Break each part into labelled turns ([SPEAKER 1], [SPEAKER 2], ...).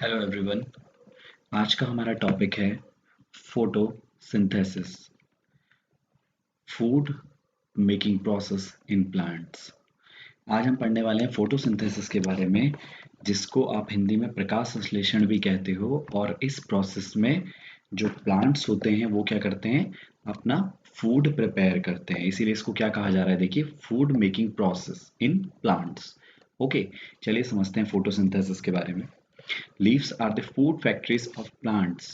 [SPEAKER 1] Hello everyone. आज का हमारा टॉपिक है photosynthesis, food making process in plants. आज हम पढ़ने वाले हैं फोटोसिंथेसिस के बारे में, जिसको आप हिंदी में प्रकाश संश्लेषण भी कहते हो। और इस प्रोसेस में जो प्लांट्स होते हैं वो क्या करते हैं, अपना फूड प्रिपेयर करते हैं। इसीलिए इसको क्या कहा जा रहा है, देखिए, food making process in plants. Okay, चलिए समझते हैं फोटोसिंथेसिस के बारे में। Leaves are the food factories of plants.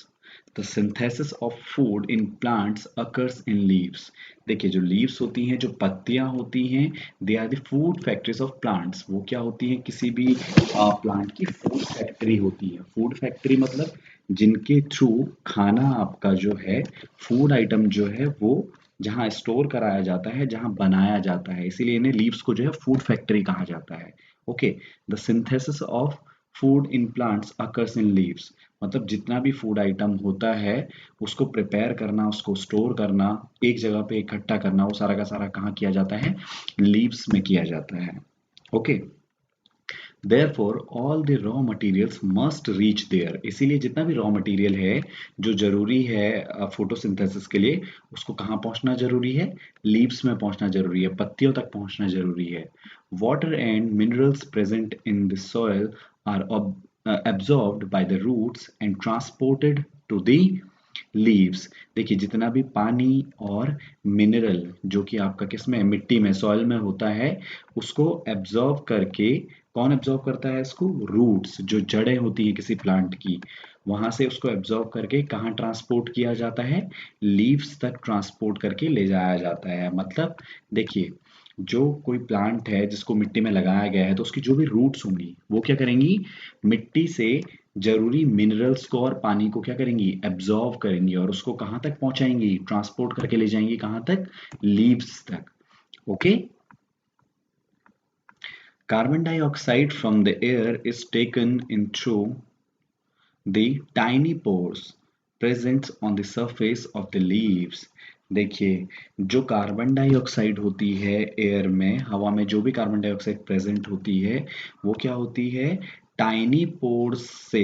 [SPEAKER 1] The synthesis of food in plants occurs in leaves. देखिए, जो लीव्स होती हैं, जो पत्तियां होती हैं, they are the food factories of plants. वो क्या होती हैं, किसी भी प्लांट की फूड फैक्ट्री होती है। फूड फैक्ट्री मतलब जिनके थ्रू खाना आपका जो है, फूड आइटम जो है, वो जहाँ स्टोर कराया जाता है, जहाँ बनाया जाता है, इसीलिए इन्हें लीव्स को जो है फूड फैक्ट्री कहा जाता है। Okay, the synthesis of food in plants occurs in leaves. मतलब जितना भी फूड आइटम होता है, उसको प्रिपेयर करना, उसको स्टोर करना, एक जगह पे इकट्ठा करना, वो सारा का सारा कहाँ किया जाता है, लीव्स में किया जाता है। Okay, therefore all the raw materials must reach there। इसीलिए जितना भी रॉ मटेरियल है, जो जरूरी है फोटोसिंथेसिस के लिए, उसको कहाँ पहुंचना जरूरी है, लीव्स में पहुंचना जरूरी है, पत्तियों तक पहुंचना जरूरी है। Water and minerals present in the soil are absorbed by the roots and transported to the leaves. देखिए, जितना भी पानी और मिनरल जो कि आपका किसमें, मिट्टी में, सॉइल में होता है, उसको एब्जॉर्ब करके, कौन एब्जॉर्ब करता है इसको, रूट्स, जो जड़ें होती हैं किसी प्लांट की, वहां से उसको एब्जॉर्ब करके कहाँ ट्रांसपोर्ट किया जाता है, लीव्स तक ट्रांसपोर्ट करके ले जाया जाता है। मतलब देखिए, जो कोई प्लांट है जिसको मिट्टी में लगाया गया है, तो उसकी जो भी रूट्स होंगी वो क्या करेंगी, मिट्टी से जरूरी मिनरल्स को और पानी को क्या करेंगी, एब्जॉर्व करेंगी, और उसको कहाँ तक पहुंचाएंगी, ट्रांसपोर्ट करके ले जाएंगी, कहाँ तक, लीव्स तक। Okay, carbon dioxide from the air is taken in through the tiny pores present on the surface of the leaves। देखिए, जो कार्बन डाइऑक्साइड होती है एयर में, हवा में जो भी कार्बन डाइऑक्साइड प्रेजेंट होती है, वो क्या होती है, टाइनी पोर्स से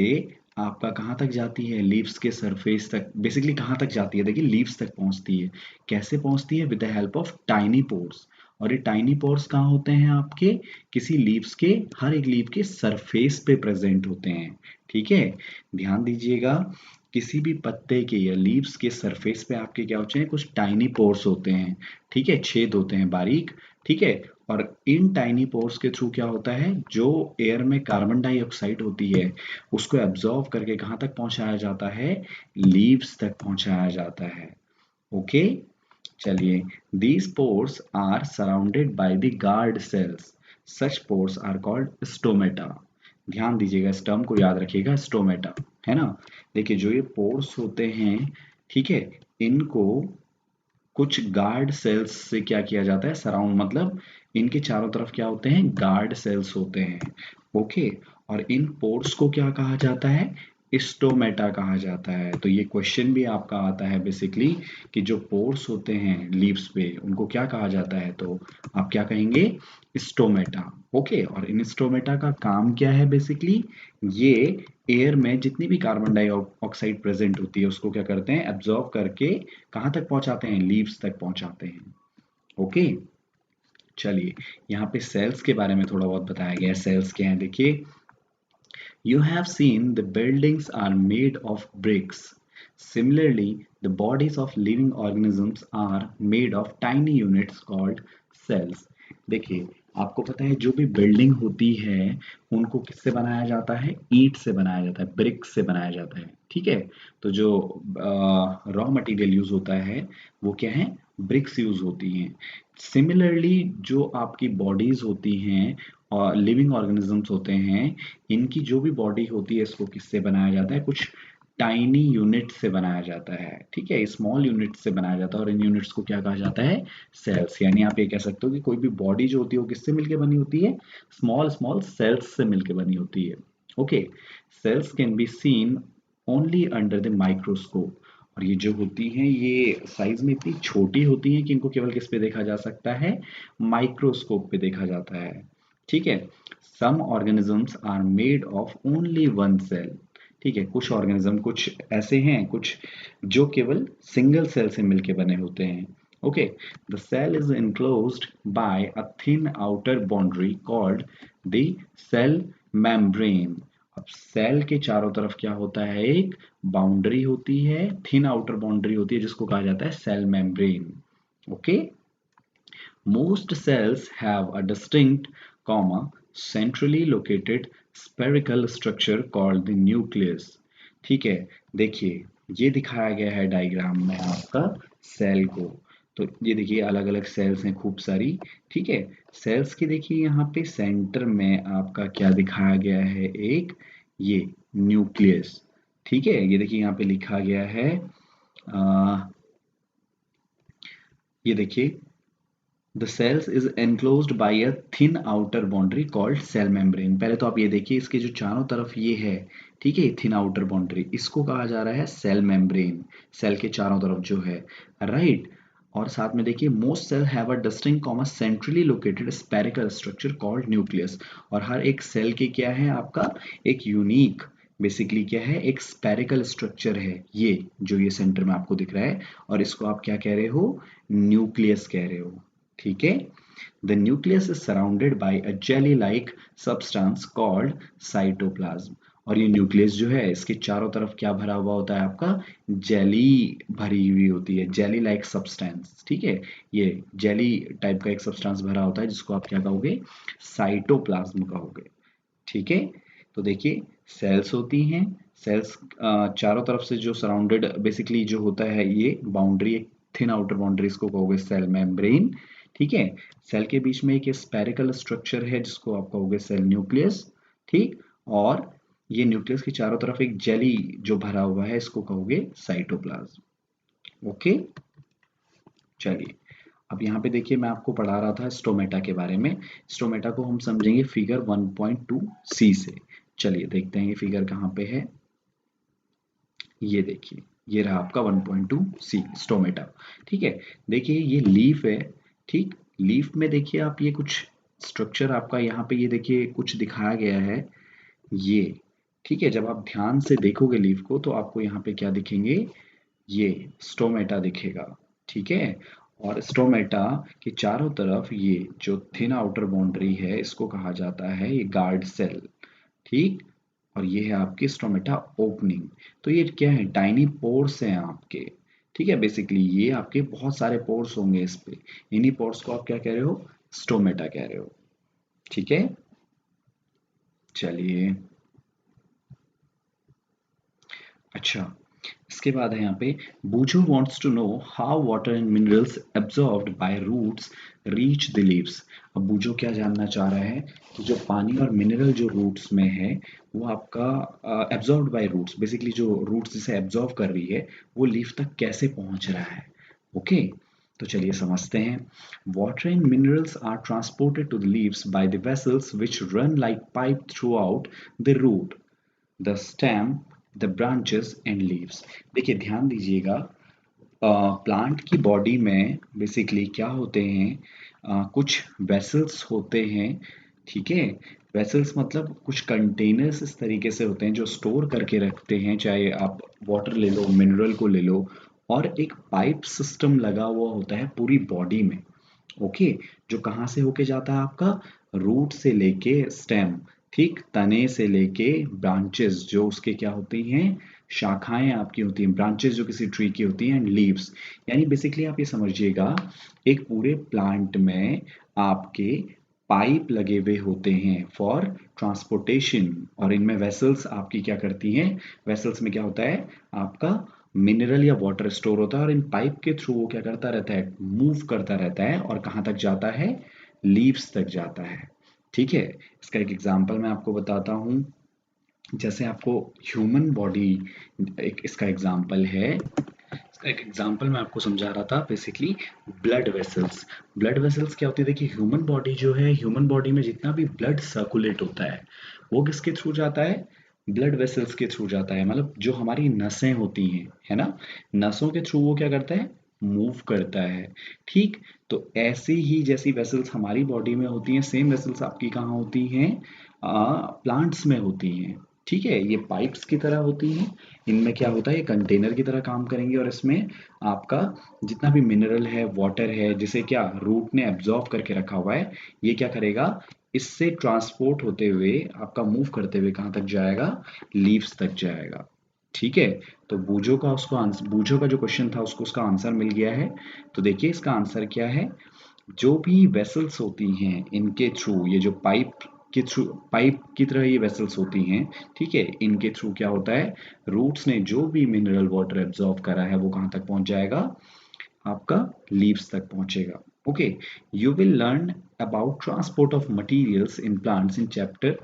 [SPEAKER 1] आपका कहाँ तक जाती है, लीव्स के सरफेस तक। बेसिकली कहाँ तक जाती है, देखिए, लीव्स तक पहुंचती है। कैसे पहुंचती है, with the help of tiny pores. और ये टाइनी पोर्स कहाँ होते हैं आपके, किसी लीव्स के, हर एक लीव के सरफेस पे प्रेजेंट होते हैं। ठीक है, ध्यान दीजिएगा, किसी भी पत्ते के या लीव्स के सरफेस पे आपके क्या होते हैं, कुछ टाइनी पोर्स होते हैं। ठीक है, छेद होते हैं बारीक। ठीक है, और इन टाइनी पोर्स के थ्रू क्या होता है, जो एयर में कार्बन डाइऑक्साइड होती है, उसको एब्जॉर्व करके कहाँ तक पहुंचाया जाता है, लीव्स तक पहुंचाया जाता है। ओके, चलिए, these pores are surrounded by the guard cells। such pores are called stomata। ध्यान दीजिएगा, इस टर्म को याद रखिएगा, स्टोमेटा, है ना। देखिए, जो ये पोर्स होते हैं, ठीक है, इनको कुछ गार्ड सेल्स से क्या किया जाता है, सराउंड, मतलब इनके चारों तरफ क्या होते हैं, गार्ड सेल्स होते हैं। ओके, और इन पोर्स को क्या कहा जाता है, स्टोमेटा कहा जाता है। तो ये क्वेश्चन भी आपका आता है बेसिकली, कि जो पोर्स होते हैं लीव्स पे, उनको क्या कहा जाता है, तो आप क्या कहेंगे, स्टोमेटा। ओके, और इन स्टोमेटा का काम क्या है, बेसिकली ये एयर में जितनी भी कार्बन डाइऑक्साइड प्रेजेंट होती है, उसको क्या करते हैं, एब्जॉर्ब करके कहाँ तक पहुंचाते हैं, लीव्स तक पहुंचाते हैं। ओके, चलिए, यहाँ पे सेल्स के बारे में थोड़ा बहुत बताया गया है। सेल्स क्या है, देखिए, you have seen the buildings are made of bricks। Similarly, the bodies of living organisms are made of tiny units called cells। देखिए, आपको पता है, जो भी बिल्डिंग होती है, उनको किससे बनाया जाता है, ईंट से बनाया जाता है, ब्रिक से बनाया जाता है। ठीक है, तो जो रॉ मटेरियल यूज होता है, वो क्या है, ब्रिक्स यूज होती हैं। सिमिलरली, जो आपकी बॉडीज होती हैं और लिविंग ऑर्गेनिजम्स होते हैं, इनकी जो भी बॉडी होती है, इसको किससे बनाया जाता है, कुछ टाइनी यूनिट से बनाया जाता है। ठीक है, स्मॉल यूनिट से बनाया जाता है, और इन यूनिट्स को क्या कहा जाता है, सेल्स। यानी आप ये कह सकते हो कि कोई भी बॉडी जो होती है, वो किससे मिलकर बनी होती है, स्मॉल स्मॉल सेल्स से मिलकर बनी होती है। Okay, cells can be seen only under the microscope. और ये जो होती हैं, ये साइज में इतनी छोटी होती हैं कि इनको केवल किस पे देखा जा सकता है, माइक्रोस्कोप पे देखा जाता है। ठीक है, some organisms are made of only one cell. ठीक है, कुछ ऑर्गेनिज्म कुछ ऐसे हैं, कुछ जो केवल सिंगल सेल से मिलके बने होते हैं। Okay, the cell is enclosed by a thin outer boundary called the cell membrane। अब सेल के चारों तरफ क्या होता है, एक बाउंड्री होती है, थिन आउटर बाउंड्री होती है, जिसको कहा जाता है cell membrane. Okay, most cells have a distinct, centrally located spherical structure called the nucleus। ठीक है, देखिए ये दिखाया गया है डायग्राम में आपका सेल को। तो ये देखिए अलग अलग सेल्स हैं खूब सारी। ठीक है, सेल्स के देखिए यहाँ पे सेंटर में आपका क्या दिखाया गया है, एक ये न्यूक्लियस। ठीक है, ये देखिए यहाँ पे लिखा गया है ये देखिए The cells is enclosed by a thin outer boundary called cell membrane। पहले तो आप ये देखिए इसके जो चारों तरफ ये है, ठीक है, थिन आउटर बाउंड्री, इसको कहा जा रहा है सेल मेम्ब्रेन। सेल के चारों तरफ जो है, राइट। और साथ में देखिए most cell have a distinct comma centrally located spherical structure called nucleus. और हर एक सेल के क्या है आपका एक यूनिक, बेसिकली क्या है, एक स्पेरिकल स्ट्रक्चर है, ये जो ये सेंटर में आपको दिख रहा है, और इसको आप क्या कह रहे हो, न्यूक्लियस कह रहे हो। ठीक है, the nucleus is surrounded by a jelly like substance called cytoplasm. और ये न्यूक्लियस जो है इसके चारों तरफ क्या भरा हुआ होता है आपका, जेली भरी हुई होती है, जेली लाइक सब्सटेंस। ठीक है, ये जेली टाइप का एक सब्सटेंस भरा होता है, जिसको आप क्या कहोगे, साइटोप्लाज्म कहोगे। ठीक है, तो देखिए सेल्स होती हैं, सेल्स चारों तरफ से जो सराउंडेड बेसिकली जो होता है ये बाउंड्री, एक थिन आउटर बाउंड्री, इसको कहोगे सेल मेम्ब्रेन। ठीक है, सेल के बीच में एक स्पेरिकल स्ट्रक्चर है जिसको आप कहोगे सेल न्यूक्लियस। ठीक, और ये न्यूक्लियस के चारों तरफ एक जेली जो भरा हुआ है, इसको कहोगे साइटोप्लाज्म। ओके, चलिए अब यहाँ पे देखिए मैं आपको पढ़ा रहा था स्टोमेटा के बारे में। स्टोमेटा को हम समझेंगे फिगर 1.2 सी से। चलिए देखते हैं ये फिगर कहाँ पे है। ये देखिए ये रहा आपका 1.2 सी स्टोमेटा। ठीक है, देखिए ये लीफ है। ठीक, लीफ में देखिए आप ये कुछ स्ट्रक्चर आपका यहाँ पे ये देखिए कुछ दिखाया गया है ये। ठीक है, जब आप ध्यान से देखोगे लीफ को तो आपको यहाँ पे क्या दिखेंगे, ये स्टोमेटा दिखेगा। ठीक है, और स्टोमेटा के चारों तरफ ये जो थिन आउटर बाउंड्री है, इसको कहा जाता है ये गार्ड सेल। ठीक, और ये है आपकी स्टोमेटा ओपनिंग। तो ये क्या है, टाइनी पोर्स हैं आपके। ठीक है, बेसिकली ये आपके बहुत सारे पोर्स होंगे इस पे, इन्हीं पोर्स को आप क्या कह रहे हो, स्टोमेटा कह रहे हो। ठीक है, चलिए अच्छा, इसके बाद है यहाँ पे बूझो wants to know how water and minerals absorbed by roots reach the leaves। अब बूझो क्या जानना चाह रहा है कि जो पानी और मिनरल जो रूट्स में है वो आपका एब्जॉर्ब्ड बाय रूट्स, बेसिकली जो रूट्स जिसे एब्जॉर्ब कर रही है वो लीफ तक कैसे पहुंच रहा है। ओके, तो चलिए समझते हैं। Water and minerals are transported to the leaves by the vessels which run like pipe throughout the root, the stem, the branches and leaves. देखिए ध्यान दीजिएगा, प्लांट की बॉडी में बेसिकली क्या होते हैं, कुछ वेसल्स होते हैं। ठीक है, वेसल्स मतलब कुछ कंटेनर्स इस तरीके से होते हैं जो स्टोर करके रखते हैं, चाहे आप वाटर ले लो, मिनरल को ले लो, और एक पाइप सिस्टम लगा हुआ होता है पूरी बॉडी में। ओके, जो कहाँ से होके जाता है आपका, रूट से लेके स्टेम, ठीक, तने से लेके ब्रांचेस जो उसके क्या होती हैं, शाखाएं आपकी होती हैं, ब्रांचेस जो किसी ट्री की होती हैं, एंड लीव्स। यानी बेसिकली आप ये समझिएगा एक पूरे प्लांट में आपके पाइप लगे हुए होते हैं फॉर ट्रांसपोर्टेशन, और इनमें वेसल्स आपकी क्या करती हैं, वेसल्स में क्या होता है आपका मिनरल या वाटर स्टोर होता है, और इन पाइप के थ्रू वो क्या करता रहता है, मूव करता रहता है, और कहाँ तक जाता है, लीव्स तक जाता है। ठीक है, इसका एक एग्जांपल मैं आपको बताता हूँ। जैसे आपको ह्यूमन बॉडी, एक इसका एग्जांपल है, इसका एक एग्जांपल मैं आपको समझा रहा था, basically blood vessels. Blood vessels क्या होती है, देखिए ह्यूमन बॉडी जो है, ह्यूमन बॉडी में जितना भी ब्लड सर्कुलेट होता है वो किसके थ्रू जाता है, ब्लड वेसल्स के थ्रू जाता है। मतलब जो हमारी नसें होती हैं, है ना, नसों के थ्रू वो क्या करता है, मूव करता है। ठीक, तो ऐसी ही जैसी वेसल्स हमारी बॉडी में होती हैं, सेम वेसल्स आपकी कहाँ होती हैं, प्लांट्स में होती हैं। ठीक है, ये पाइप्स की तरह होती हैं। इनमें क्या होता है, ये कंटेनर की तरह काम करेंगे और इसमें आपका जितना भी मिनरल है, वाटर है, जिसे क्या रूट ने एब्जॉर्ब करके रखा हुआ है, ये क्या करेगा, इससे ट्रांसपोर्ट होते हुए आपका मूव करते हुए कहाँ तक जाएगा, लीव्स तक जाएगा। ठीक है, तो बूझो का उसको आंसर, बूझो का जो क्वेश्चन था उसको उसका आंसर मिल गया है। तो देखिए इसका आंसर क्या है, जो भी वेसल्स होती हैं इनके थ्रू, ये जो पाइप के थ्रू, पाइप की तरह ये वेसल्स होती हैं, ठीक है, इनके थ्रू क्या होता है, रूट्स ने जो भी मिनरल वाटर एब्जॉर्ब करा है वो कहाँ तक पहुंच जाएगा, आपका लीव्स तक पहुंचेगा। Okay, you will learn about transport of materials in plants in chapter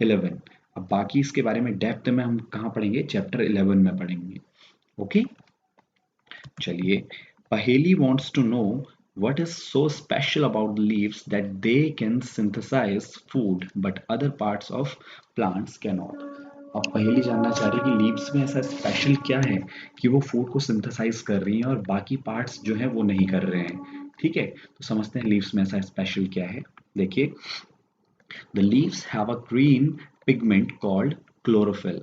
[SPEAKER 1] 11। अब बाकी इसके बारे में डेप्थ में हम कहाँ पढ़ेंगे, चैप्टर 11 में पढ़ेंगे। ओके, चलिए, पहेली wants to know what is so special about the leaves that they can synthesize food but other parts of plants cannot। अब पहेली जानना चाह रही है कि लीव्स में ऐसा स्पेशल क्या है कि वो फूड को सिंथेसाइज कर रही हैं और बाकी पार्ट्स जो है वो नहीं कर रहे हैं। ठीक है, तो समझते हैं लीव्स में ऐसा स्पेशल क्या है। देखिए, the leaves have a green pigment called chlorophyll.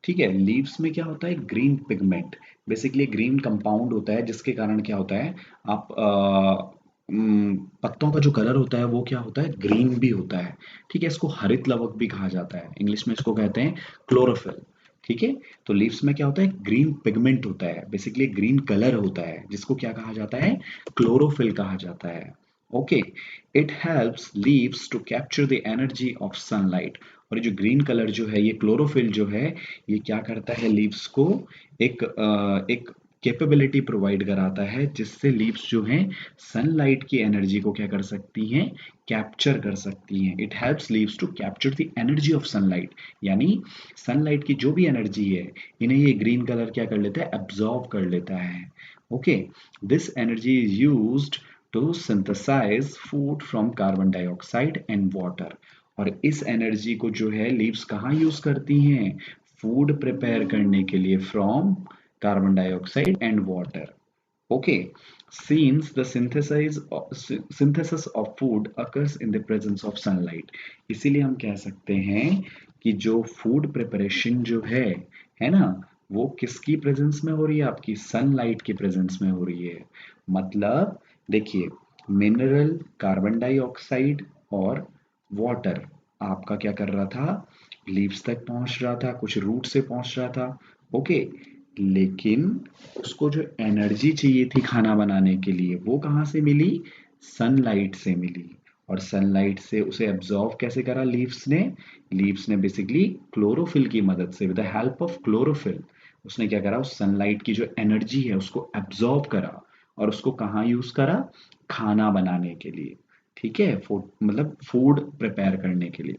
[SPEAKER 1] ठीक है, लीव्स में क्या होता है, green pigment, basically green compound होता है जिसके कारण क्या होता है, आप पत्तों का जो कलर होता है वो क्या होता है, ग्रीन भी होता है। ठीक है, इसको हरित लवक भी कहा जाता है, इंग्लिश में इसको कहते हैं क्लोरोफिल। ठीक है, तो लीव्स में क्या होता है, ग्रीन पिगमेंट होता है, बेसिकली ग्रीन कलर होता है जिसको क्या कहा जाता है, क्लोरोफिल कहा जाता है। Okay, it helps leaves to capture the energy of sunlight. और ये जो ग्रीन कलर जो है, ये क्लोरोफिल जो है, ये क्या करता है, लीव्स को एक कैपेबिलिटी प्रोवाइड कराता है जिससे लीव्स जो हैं सनलाइट की एनर्जी को क्या कर सकती हैं, कैप्चर कर सकती हैं। It helps leaves to capture the energy of sunlight, यानी सनलाइट की जो भी एनर्जी है इन्हें ये ग्रीन कलर क्या कर लेता है, एब्जॉर्ब कर लेता है। Okay, this energy is used to synthesize food from carbon dioxide and water. और इस एनर्जी को जो है लीव्स कहाँ यूज करती हैं, फूड प्रिपेयर करने के लिए, from carbon dioxide and water. Okay, since the synthesis of food occurs in the presence of sunlight, इसीलिए हम कह सकते हैं कि जो फूड प्रिपरेशन जो है ना, वो किसकी प्रेजेंस में हो रही है, आपकी सनलाइट की प्रेजेंस में हो रही है। मतलब देखिए, मिनरल, कार्बन डाइऑक्साइड और वाटर आपका क्या कर रहा था, लीव्स तक पहुंच रहा था, कुछ रूट से पहुंच रहा था। ओके, लेकिन उसको जो एनर्जी चाहिए थी खाना बनाने के लिए वो कहाँ से मिली, सनलाइट से मिली। और सनलाइट से उसे एब्जॉर्व कैसे करा लीव्स ने बेसिकली क्लोरोफिल की मदद से, with the help of chlorophyll, उसने क्या करा, उस सनलाइट की जो एनर्जी है उसको एब्जॉर्ब करा और उसको कहाँ यूज करा, खाना बनाने के लिए। ठीक है, मतलब फूड प्रिपेयर करने के लिए।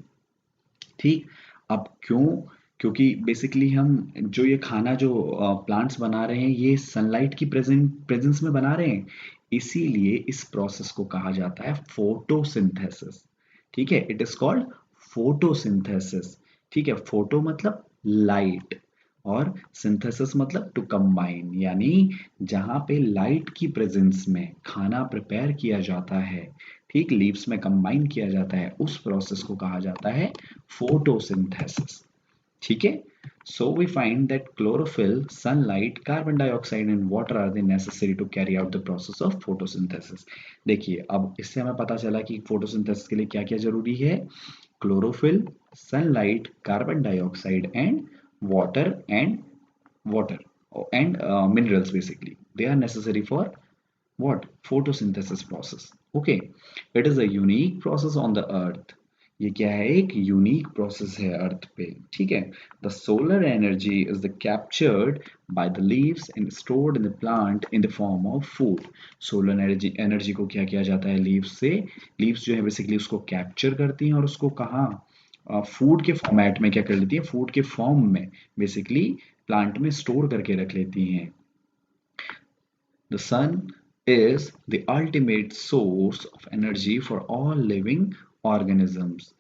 [SPEAKER 1] ठीक, अब क्यों, क्योंकि बेसिकली हम जो ये खाना जो प्लांट्स बना रहे हैं ये सनलाइट की प्रेजेंस में बना रहे हैं, इसीलिए इस प्रोसेस को कहा जाता है फोटोसिंथेसिस। ठीक है, इट इज कॉल्ड फोटोसिंथेसिस। ठीक है, फोटो मतलब लाइट और सिंथेसिस मतलब टू कंबाइन, यानी जहां पे लाइट की प्रेजेंस में खाना प्रिपेयर किया जाता है, ठीक, लीव्स में कंबाइन किया जाता है, उस प्रोसेस को कहा जाता है फोटोसिंथेसिस। ठीक है, so we find that chlorophyll, sunlight, carbon dioxide and water are the necessary to carry out the process of photosynthesis। देखिए, अब इससे हमें पता चला कि फोटोसिंथेसिस के लिए क्या क्या जरूरी है, chlorophyll, sunlight, carbon dioxide and water water and minerals, basically they are necessary for what, photosynthesis process। Okay, it is a unique process on the earth। ये क्या है, एक यूनिक प्रोसेस है अर्थ पे। ठीक है, the solar energy is the captured by the leaves and stored in the plant in the form of food. Solar energy energy को क्या किया जाता है, लीव्स से, लीव्स जो है बेसिकली उसको कैप्चर करती हैं और उसको कहाँ, फूड के फॉर्मेट में क्या कर लेती है, फूड के फॉर्म में बेसिकली प्लांट में स्टोर करके रख लेती हैं। The sun is the ultimate source of energy for all living organisms।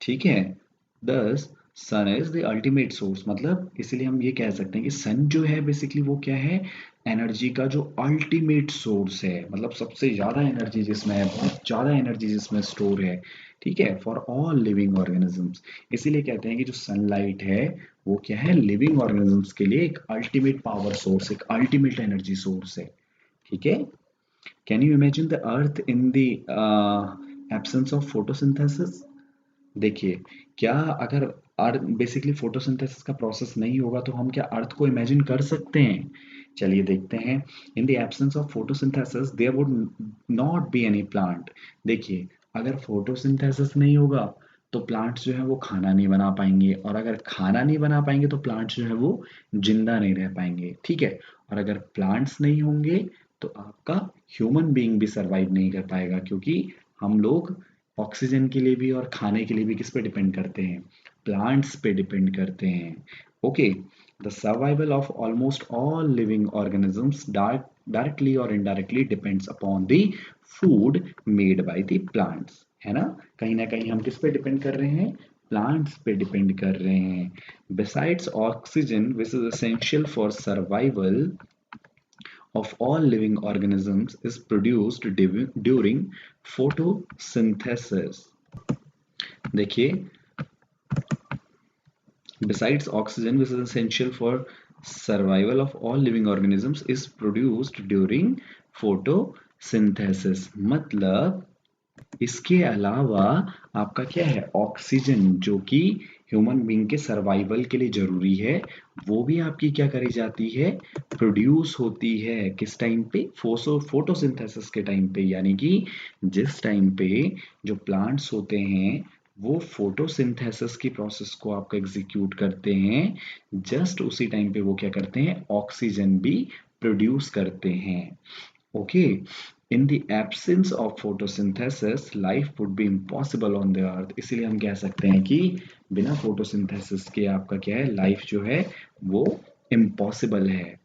[SPEAKER 1] ठीक है, thus sun is the ultimate source, मतलब इसीलिए हम ये कह सकते हैं कि सन जो है बेसिकली वो क्या है, एनर्जी का जो अल्टीमेट सोर्स है, मतलब सबसे ज्यादा एनर्जी जिसमें है, बहुत ज्यादा एनर्जी जिसमें स्टोर है, ठीक है, फॉर ऑल लिविंग ऑर्गेनिजम्स। इसीलिए कहते हैं कि जो सनलाइट है वो क्या है, लिविंग ऑर्गेनिजम्स के लिए एक अल्टीमेट पावर सोर्स, एक अल्टीमेट एनर्जी सोर्स है, ठीक है। Can you imagine the earth in the absence of photosynthesis? देखिए, क्या अगर अर्थ बेसिकली फोटोसिंथेसिस का प्रोसेस नहीं होगा तो हम क्या अर्थ को इमेजिन कर सकते हैं? चलिए देखते हैं। In the absence of photosynthesis there would not be any plant. देखिए, अगर फोटोसिंथेसिस नहीं होगा तो प्लांट्स जो है वो खाना नहीं बना पाएंगे, और अगर खाना नहीं बना पाएंगे तो प्लांट्स जो है वो जिंदा नहीं रह पाएंगे, ठीक है। और अगर प्लांट्स नहीं होंगे तो आपका ह्यूमन बीइंग भी सरवाइव नहीं कर पाएगा, क्योंकि हम लोग ऑक्सीजन के लिए भी और खाने के लिए भी किस पे डिपेंड करते हैं, प्लांट्स पे डिपेंड करते हैं। Okay, the survival of almost all living organisms directly और indirectly depends upon the food made by the plants, है ना कहीं हम किस पे डिपेंड कर रहे हैं, प्लांट्स पे डिपेंड कर रहे हैं। Besides oxygen which is essential for survival of all living organisms is produced during photosynthesis। देखिए, besides oxygen which is essential for survival of all living organisms is produced during photosynthesis, मतलब इसके अलावा आपका क्या है, ऑक्सीजन जो कि human being के सर्वाइवल के लिए जरूरी है, वो भी आपकी क्या करी जाती है, प्रोड्यूस होती है। किस टाइम पे, फोटोसिंथेसिस के टाइम पे, यानी कि जिस टाइम पे जो प्लांट्स होते हैं वो फोटोसिंथेसिस की प्रोसेस को आपको एग्जीक्यूट करते हैं, जस्ट उसी टाइम पे वो क्या करते हैं, ऑक्सीजन भी प्रोड्यूस करते हैं। Okay, in the absence of photosynthesis life would be impossible on the earth. इसीलिए हम कह सकते हैं कि बिना फोटोसिंथेसिस के आपका क्या है, लाइफ जो है वो इम्पॉसिबल है।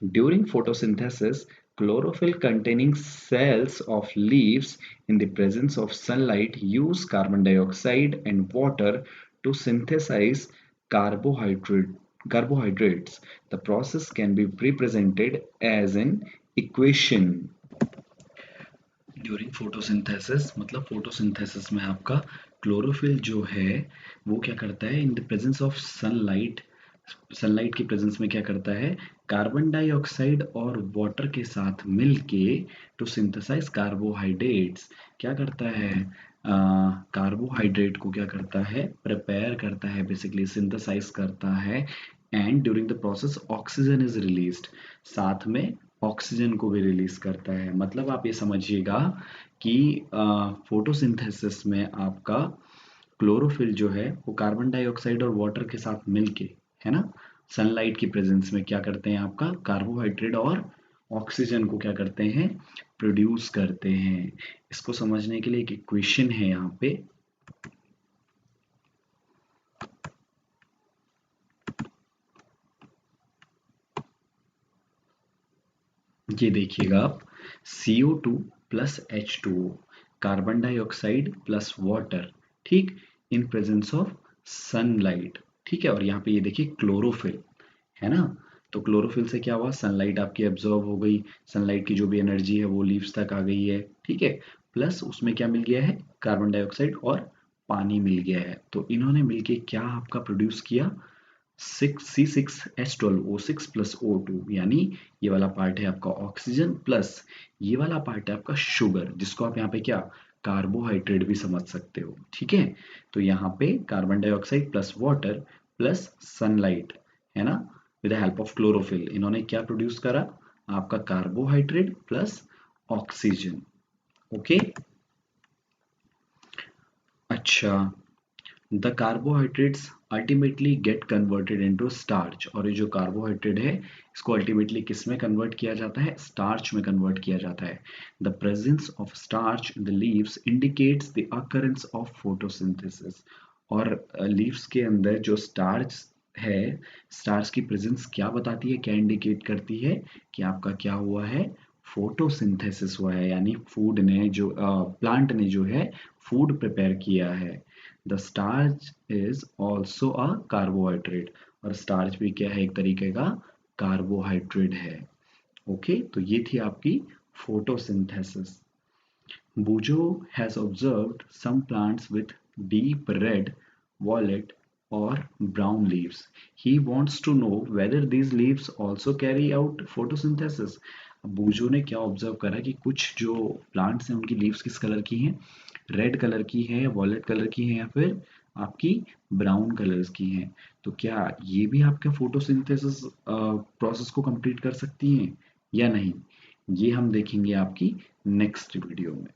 [SPEAKER 1] During photosynthesis, chlorophyll containing cells of leaves in the presence of sunlight use carbon dioxide and water to synthesize carbohydrate, carbohydrates. The process can be represented as an equation। During photosynthesis, मतलब photosynthesis में आपका chlorophyll जो है वो क्या करता है, in the presence of sunlight, sunlight की प्रेजेंस में क्या करता है, कार्बन डाइऑक्साइड और वाटर के साथ मिलके टू सिंथेसाइज कार्बोहाइड्रेट्स, क्या करता है, कार्बोहाइड्रेट को क्या करता है, प्रिपेयर करता है, बेसिकली सिंथेसाइज करता है। And during the process oxygen is released, साथ में ऑक्सीजन को भी रिलीज करता है। मतलब आप ये समझिएगा कि फोटोसिंथेसिस में आपका क्लोरोफिल जो है वो कार्बन डाइऑक्साइड और वाटर के साथ मिलके, है ना, सनलाइट की प्रेजेंस में क्या करते हैं, आपका कार्बोहाइड्रेट और ऑक्सीजन को क्या करते हैं, प्रोड्यूस करते हैं। इसको समझने के लिए एक इक्वेशन है यहाँ पे, ये देखिएगा आप, CO2 plus H2O, carbon dioxide plus water, ठीक, इन प्रेजेंस ऑफ सनलाइट, ठीक है। और यहाँ पे ये देखिए क्लोरोफिल, है ना, तो क्लोरोफिल से क्या हुआ, सनलाइट आपकी एब्जॉर्ब हो गई, सनलाइट की जो भी एनर्जी है वो लीव्स तक आ गई है, ठीक है, प्लस उसमें क्या मिल गया है, कार्बन डाइऑक्साइड और पानी मिल गया है। तो इन्होंने मिलके क्या आपका प्रोड्यूस किया, C6H12O6 प्लस O2, यानी ये वाला पार्ट है आपका ऑक्सीजन, प्लस ये वाला पार्ट है आपका शुगर, जिसको आप यहाँ पे क्या, कार्बोहाइड्रेट भी समझ सकते हो, ठीक है। तो यहाँ पे carbon dioxide plus water plus sunlight, है ना, with the help of chlorophyll, इन्होंने क्या प्रोड्यूस करा, आपका कार्बोहाइड्रेट प्लस ऑक्सीजन। ओके, अच्छा, the carbohydrates ultimately get converted into starch, और ये जो कार्बोहाइड्रेट है इसको अल्टीमेटली किस में कन्वर्ट किया जाता है, स्टार्च में कन्वर्ट किया जाता है। The presence of starch in the leaves indicates the occurrence of photosynthesis, और लीव्स के अंदर जो स्टार्च है, स्टार्च की प्रेजेंस क्या बताती है, क्या इंडिकेट करती है कि आपका क्या हुआ है, फोटोसिंथेसिस हुआ है, यानी फूड ने जो प्लांट ने जो है फूड प्रिपेयर किया है। The starch is also a carbohydrate, और स्टार्च भी क्या है, एक तरीके का कार्बोहाइड्रेट है। ओके, तो ये थी आपकी photosynthesis. Bujo has observed some plants with deep red, violet, or brown leaves. He wants to know whether these leaves also carry out photosynthesis. अब बूजो ने क्या ऑब्जर्व करा कि कुछ जो प्लांट्स हैं उनकी लीव्स किस कलर की हैं, रेड कलर की है, वॉयलेट कलर की है, या फिर आपकी ब्राउन कलर्स की हैं। तो क्या ये भी आपके फोटोसिंथेसिस प्रोसेस को कंप्लीट कर सकती हैं या नहीं, ये हम देखेंगे आपकी नेक्स्ट वीडियो में।